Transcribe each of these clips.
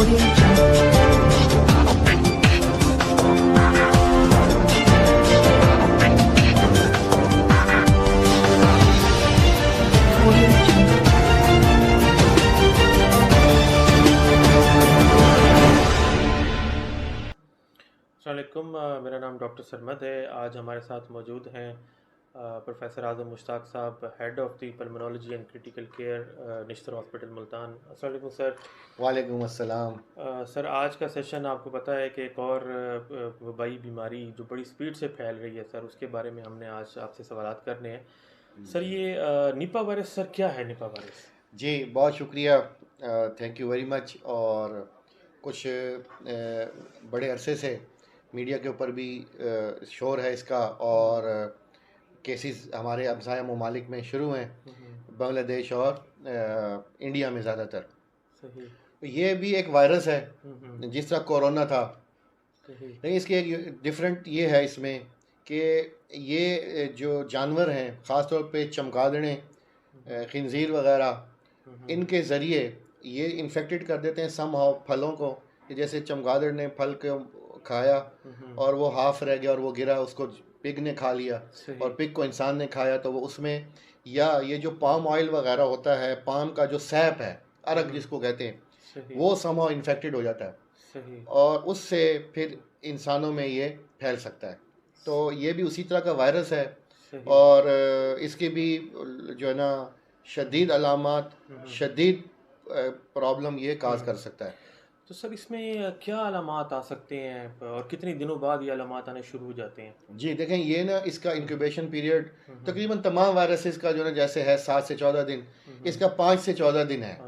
अस्सलामुअलैकुम, मेरा नाम डॉक्टर सरमद है। आज हमारे साथ मौजूद हैं प्रोफेसर आज़म मुश्ताक साहब, head of the pulmonology and critical care Nishtar hospital Multan. अस्सलाम वालेकुम सर। वालेकुम अस्सलाम। सर, आज का सेशन आपको पता है कि एक और वबाई बीमारी जो बड़ी स्पीड से फैल रही है सर, उसके बारे में हमने आज आपसे सवालात करने हैं। सर, ये निपा वायरस सर क्या है निपा वायरस? जी बहुत शुक्रिया, थैंक यू वेरी मच। और कुछ बड़े अरसे से मीडिया के ऊपर भी शोर है इसका, और केसेस हमारे हमसाया ममालिक में शुरू हैं, बांग्लादेश और इंडिया में ज़्यादातर। सही। तो ये भी एक वायरस है जिस तरह कोरोना था, सही। लेकिन इसकी एक डिफरेंट ये है इसमें कि ये जो जानवर हैं, ख़ास तौर पे चमगादड़ें, खिंजीर वगैरह, इनके ज़रिए ये इन्फेक्टेड कर देते हैं समहाउ फलों को। कि जैसे चमगादड़ ने फल को खाया और वो हाफ रह गया और वो गिरा, उसको पिग ने खा लिया, और पिग को इंसान ने खाया, तो वो उसमें, या ये जो पाम ऑयल वगैरह होता है, पाम का जो सैप है, अरग जिसको कहते हैं, वो समहाउ इन्फेक्टेड हो जाता है। सही। और उससे फिर इंसानों में ये फैल सकता है। तो ये भी उसी तरह का वायरस है। सही। और इसके भी जो है ना शदीद अलामात, शदीद प्रॉब्लम ये काज कर सकता है। तो सर, इसमें क्या अलामात आ सकते हैं और कितने दिनों बाद ये अलामात आने शुरू हो जाते हैं? जी देखें, ये ना इसका इंक्यूबेशन पीरियड तकरीबन तमाम वायरसेस का जो ना जैसे है 7 से 14 दिन, इसका 5 से 14 दिन है।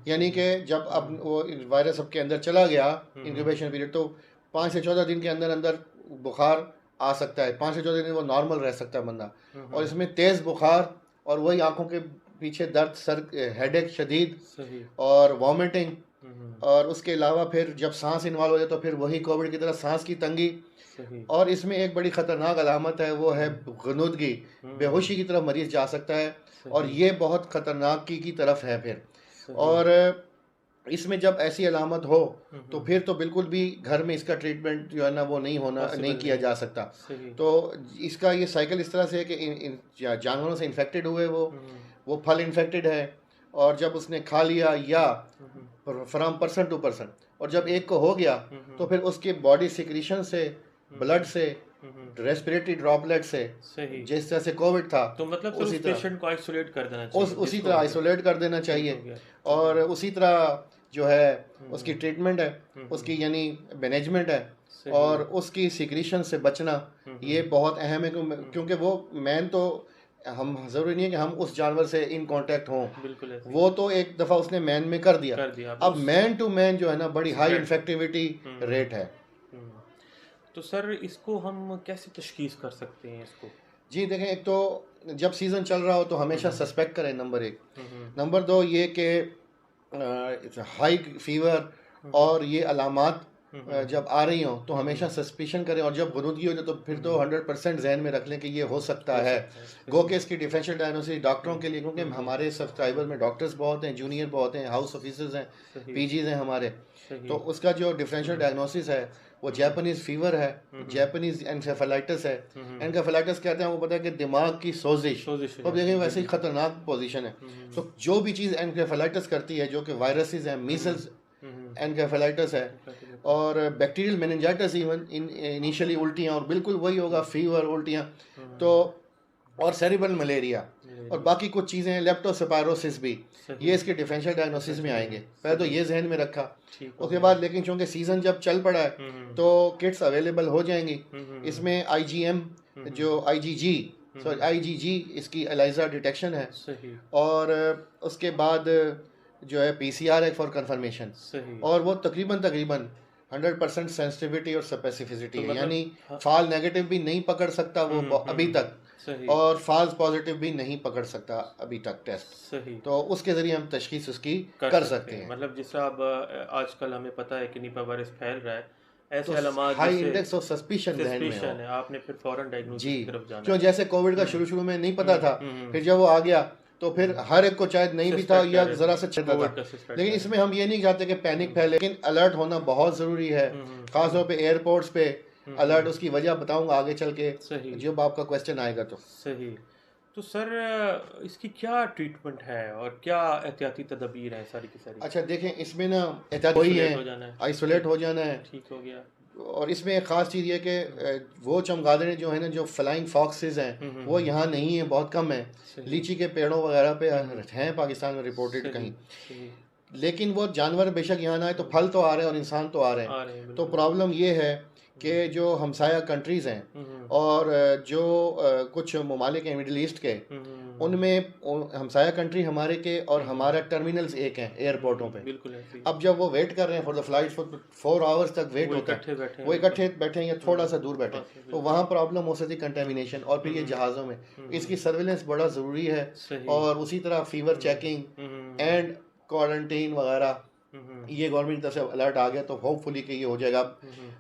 यानी कि जब अब वो वायरस आपके अंदर चला गया इंक्यूबेशन पीरियड, तो 5 से 14 दिन के अंदर अंदर बुखार आ सकता है। 5 से 14 दिन वो नॉर्मल रह सकता है बंदा। और इसमें तेज़ बुखार और वही आंखों के पीछे दर्द, सर हेडेक शदीद और वॉमिटिंग, और उसके अलावा फिर जब सांस इन्वॉल्व हो जाए तो फिर वही कोविड की तरह सांस की तंगी। और इसमें एक बड़ी ख़तरनाक अलामत है, वो है गनुदगी, बेहोशी की तरफ मरीज़ जा सकता है, और ये बहुत ख़तरनाक की तरफ है फिर। और इसमें जब ऐसी अलामत हो तो फिर तो बिल्कुल भी घर में इसका ट्रीटमेंट जो है ना वो नहीं किया जा सकता। तो इसका ये साइकिल इस तरह से है कि इन जानवरों से इन्फेक्टेड हुए, वो फल इन्फेक्टेड है, और जब उसने खा लिया, या फ्रॉम पर्सन टू पर्सन, और जब एक को हो गया तो फिर उसके बॉडी सिक्रीशन से, ब्लड से, रेस्पिरेटरी ड्रॉपलेट से, जिस तरह से कोविड था, तो मतलब उसी पेशेंट को आइसोलेट कर देना चाहिए। उसी तरह आइसोलेट कर देना चाहिए, और उसी तरह जो है उसकी ट्रीटमेंट है, उसकी यानी मैनेजमेंट है, और उसकी सिक्रीशन से बचना ये बहुत अहम है। क्योंकि वो मैन तो हम ज़रूरी नहीं है कि हम उस जानवर से इन कांटेक्ट हों, बिल्कुल वो तो एक दफ़ा उसने मैन में कर दिया। अब मैन टू मैन जो है ना बड़ी हाई इन्फेक्टिविटी रेट है। तो सर, इसको हम कैसे तशखीस कर सकते हैं इसको? जी देखें, एक तो जब सीज़न चल रहा हो तो हमेशा सस्पेक्ट करें, नंबर 1। नंबर 2 ये कि हाई फीवर और ये अलामात जब आ रही हो तो हमेशा सस्पिशन करें, और जब गुरुदगी हो जाए तो फिर तो 100% जहन में रख लें कि ये हो सकता है। गो के इसकी डिफरेंशियल डायग्नोसिस डॉक्टरों के लिए, क्योंकि हमारे सब्सक्राइबर में डॉक्टर्स बहुत हैं, जूनियर बहुत हैं, हाउस ऑफिसर्स हैं, पीजीज हैं हमारे, तो उसका जो डिफरेंशियल डायग्नोसिस है वो जापानीज़ फीवर है, जापानीज़ एनकेफेलाइटिस है। एनकेफेलाइटिस कहते हैं, वो पता है कि दिमाग की सोजिश, तो देखें वैसे ही ख़तरनाक पोजीशन है। तो जो भी चीज़ एनकेफेलाइटिस करती है, जो कि वायरसेस हैं, मीसल्स एनकेफेलाइटिस है, और बैक्टीरियल मेनिंजाइटिस, इवन इनिशियली उल्टियाँ, और बिल्कुल वही होगा, फीवर, उल्टियाँ, तो और सेरिब्रल मलेरिया, और बाकी कुछ चीज़ें, लेप्टोस्पायरोसिस भी, ये इसके डिफरेंशियल डायग्नोसिस में आएंगे। पहले तो ये जहन में रखा। उसके बाद लेकिन चूँकि सीज़न जब चल पड़ा है तो किट्स अवेलेबल हो जाएंगी। इसमें IgM, जो IgG इसकी एलाइजा डिटेक्शन है, और उसके बाद जो है PCR है फॉर कंफर्मेशन, और वो तकरीबन 100% सेंसिटिविटी और स्पेसिफिसिटी है, यानी फाल नेगेटिव भी नहीं पकड़ सकता वो अभी तक, और फाल्स पॉजिटिव भी नहीं पकड़ सकता अभी तक टेस्ट। तो उसके ज़रिए हम तशखीस उसकी कर सकते हैं। मतलब जिस तरह अब आजकल हमें पता है कि निपा वायरस फैल रहा है, ऐसे अलामात हाई इंडेक्स ऑफ सस्पिशन है, आपने फिर फौरन डायग्नोसिस की तरफ जाना। क्यों, जैसे कोविड का शुरू में नहीं पता था, फिर जब वो आ गया तो फिर हर एक को चाहे नहीं भी था या ज़रा से छता था, लेकिन इसमें हम ये नहीं चाहते कि पैनिक फैले, लेकिन अलर्ट होना बहुत ज़रूरी है, ख़ासतौर पे एयरपोर्ट्स पे अलर्ट। उसकी वजह बताऊंगा आगे चल के जब आपका क्वेश्चन आएगा। तो सही। तो सर इसकी क्या ट्रीटमेंट है और क्या एहतियाती तदबीर है सारी की सारी? अच्छा देखें, इसमें ना एहतियात वही है, आइसोलेट हो जाना है, ठीक हो गया। और इसमें एक ख़ास चीज़ ये कि वो चमगादड़ें जो है ना, जो फ्लाइंग फॉक्सेस हैं, वो यहाँ नहीं है, बहुत कम है। लीची के पेड़ों वगैरह पे हैं पाकिस्तान में रिपोर्टेड कहीं, लेकिन वो जानवर बेशक यहाँ ना आए तो फल तो आ रहे हैं और इंसान तो आ रहे हैं। तो प्रॉब्लम ये है कि जो हमसाया कंट्रीज़ हैं और जो कुछ ममालिक हैं मिडिल ईस्ट के, उनमें हमसाया कंट्री हमारे के और हमारा टर्मिनल्स एक हैं एयरपोर्टों पे। अब जब वो वेट कर रहे हैं फॉर द फ्लाइट, 4 आवर्स तक वेट होता है, वो इकट्ठे बैठे हैं या थोड़ा सा दूर बैठे, तो वहाँ प्रॉब्लम हो सकती है कंटेमिनेशन। और फिर ये जहाज़ों में इसकी सर्विलेंस बड़ा ज़रूरी है, और उसी तरह फीवर चेकिंग एंड क्वारंटीन वगैरह, ये गवर्नमेंट की तरफ से अलर्ट आ गया तो होपफुली कि ये हो जाएगा।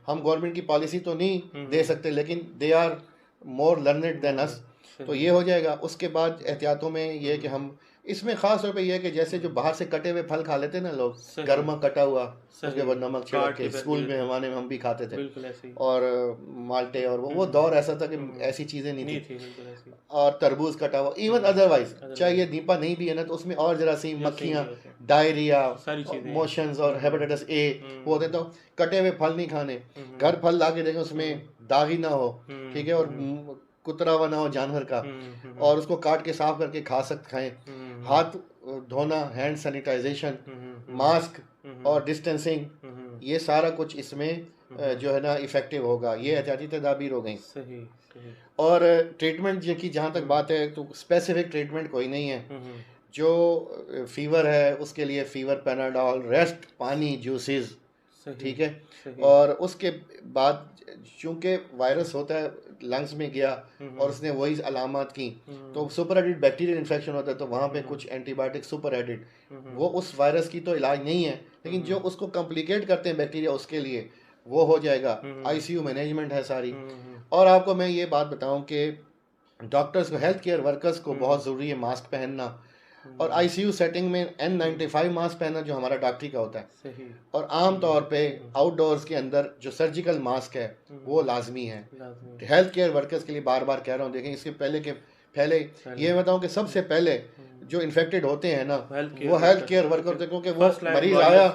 हम गवर्नमेंट की पॉलिसी तो नहीं दे सकते, लेकिन they are more learned than us, तो ये हो जाएगा। उसके बाद एहतियातों में ये है कि हम इसमें ख़ास तौर पे ये है कि जैसे जो बाहर से कटे हुए फल खा लेते हैं ना लोग, गर्मा कटा हुआ, उसके बाद नमक छिड़क के, स्कूल में हमारे हम भी खाते थे, और माल्टे, और वो दौर ऐसा था कि ऐसी चीज़ें नहीं थी, और तरबूज कटा हुआ, इवन अदरवाइज चाहे ये दीपा नहीं भी है ना, तो उसमें और जरासीम, मक्खियाँ, डायरिया, मोशंस और हेपेटाइटिस ए वो होते, तो कटे हुए फल नहीं खाने। घर फल ला के देखें उसमें दागी ना हो, ठीक है, और कुतरा हुआ ना हो जानवर का, और उसको काट के साफ करके खा सकते, खाएं। हाथ धोना, हैंड सैनिटाइजेशन, मास्क और डिस्टेंसिंग, ये सारा कुछ इसमें जो है ना इफेक्टिव होगा। ये एहतियाती तदाबीर हो गई। और ट्रीटमेंट की जहाँ तक बात है, तो स्पेसिफिक ट्रीटमेंट कोई नहीं है। जो फीवर है उसके लिए फीवर पैनाडॉल, रेस्ट, पानी, जूसेस, ठीक है। और उसके बाद चूंकि वायरस होता है, लंग्स में गया और उसने वही अलामत की, तो सुपर एडिड बैक्टीरियल इन्फेक्शन होता है, तो वहाँ पे कुछ एंटीबायोटिक सुपर एडिड, वो उस वायरस की तो इलाज नहीं है, लेकिन जो उसको कॉम्प्लिकेट करते हैं बैक्टीरिया, उसके लिए वो हो जाएगा। आईसीयू मैनेजमेंट है सारी। और आपको मैं ये बात बताऊं कि डॉक्टर्स को, हेल्थ केयर वर्कर्स को बहुत ज़रूरी है मास्क पहनना, और आईसीयू सेटिंग में N95 मास्क पहनना जो हमारा डॉक्टरी का होता है, और आम तौर पे आउटडोर्स के अंदर जो सर्जिकल मास्क है वो लाजमी है हेल्थ केयर वर्कर्स के लिए। बार बार कह रहा हूँ, देखें इसके पहले ये बताऊँ कि सबसे पहले जो इन्फेक्टेड होते हैं ना, वो हेल्थ केयर वर्कर होते हैं, क्योंकि वो मरीज आया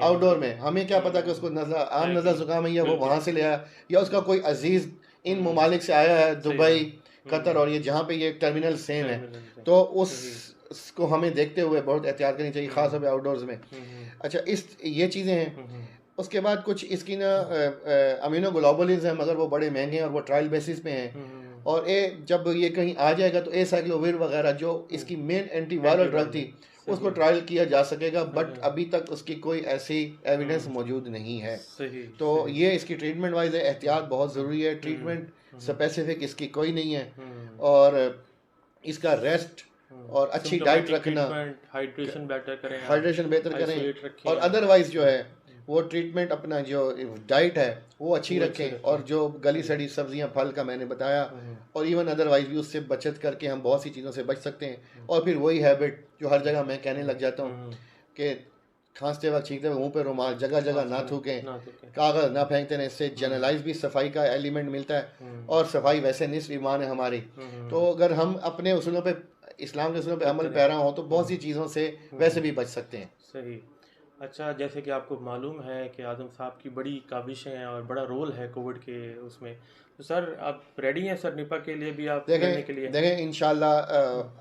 आउटडोर में, हमें क्या पता कि उसको आम नज़ला जुकाम है, या वो वहाँ से ले आया, या उसका कोई अजीज इन ममालिक से आया है, दुबई, कतर, और ये जहाँ पे ये टर्मिनल सेम है, तो उसको हमें देखते हुए बहुत एहतियात करनी चाहिए, खास तौर पे आउटडोर्स में। अच्छा, ये चीज़ें हैं। उसके बाद कुछ इसकी ना अमीनो ग्लोबुलिन्स हैं, मगर वो बड़े महंगे हैं और वो ट्रायल बेसिस पे हैं, और जब ये कहीं आ जाएगा तो एसाइक्लोविर वगैरह जो इसकी मेन एंटीवायरल ड्रग थी, उसको ट्रायल किया जा सकेगा, बट अभी तक उसकी कोई ऐसी एविडेंस मौजूद नहीं है। तो ये इसकी ट्रीटमेंट वाइज है, एहतियात बहुत ज़रूरी है। ट्रीटमेंट स्पेसिफिक इसकी कोई नहीं है, और इसका रेस्ट और अच्छी डाइट रखना, हाइड्रेशन बेहतर करें, और अदरवाइज जो है वो ट्रीटमेंट अपना जो डाइट है वो अच्छी रखें, और जो गली सड़ी सब्जियां, फल का मैंने बताया, और इवन अदरवाइज भी उससे बचत करके हम बहुत सी चीज़ों से बच सकते हैं। और फिर वही हैबिट जो हर जगह मैं कहने लग जाता हूँ कि खांसते वक्त, छींकते वक्त मुँह पे रुमाल, जगह जगह ना थूकें, कागज़ ना फेंकते हैं, इससे जनरलाइज भी सफाई का एलिमेंट मिलता है, और सफाई वैसे निस्फ ईमान है हमारी। तो अगर हम अपने उसूलों पे, इस्लाम के उसूलों पे अमल पैरा हो, तो बहुत सी चीज़ों से वैसे भी बच सकते हैं। सही। अच्छा, जैसे कि आपको मालूम है कि आज़म साहब की बड़ी काबिशें हैं और बड़ा रोल है कोविड के उसमें, तो सर आप रेडी हैं सर निपा के लिए भी, आप करने के लिए? देखें इंशाल्लाह,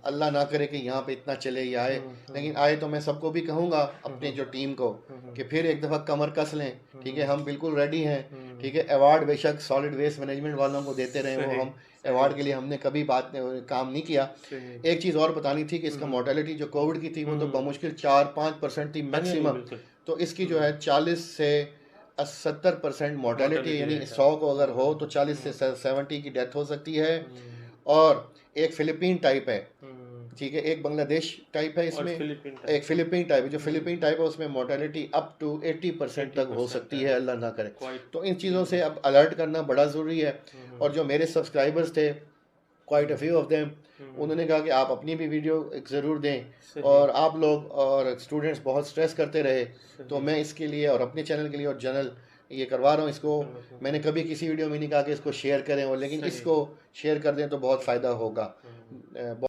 अल्लाह ना करे कि यहाँ पे इतना चले या आए, लेकिन आए तो मैं सबको भी कहूँगा, अपने जो टीम को, कि फिर एक दफ़ा कमर कस लें, ठीक है। हम बिल्कुल रेडी हैं, ठीक है। अवार्ड बेशक सॉलिड वेस्ट मैनेजमेंट वालों को देते रहे, वो हम अवार्ड के लिए हमने कभी काम नहीं किया। एक चीज़ और बतानी थी कि इसका मोर्टेलिटी जो कोविड की थी वो तो बमुश्किल 4-5% थी मैक्सिमम, तो इसकी जो है 40 से 70% मोर्टेलिटी, यानी 100 को अगर हो तो 40 से 70 की डेथ हो सकती है। और एक फिलिपीन टाइप है, ठीक है, एक बांग्लादेश टाइप है, इसमें एक फिलिपीन टाइप है। जो फिलिपीन टाइप है उसमें मोर्टेलिटी अप टू 80% तक हो सकती है, अल्लाह ना करे। तो इन चीज़ों से अब अलर्ट करना बड़ा ज़रूरी है। और जो मेरे सब्सक्राइबर्स थे quite a few of them. उन्होंने कहा कि आप अपनी भी वीडियो ज़रूर दें, और आप लोग और स्टूडेंट्स बहुत स्ट्रेस करते रहे, तो मैं इसके लिए और अपने चैनल के लिए और जनरल ये करवा रहा हूँ इसको। मैंने कभी किसी वीडियो में नहीं कहा कि इसको शेयर करें, और लेकिन इसको शेयर कर दें तो बहुत फ़ायदा होगा।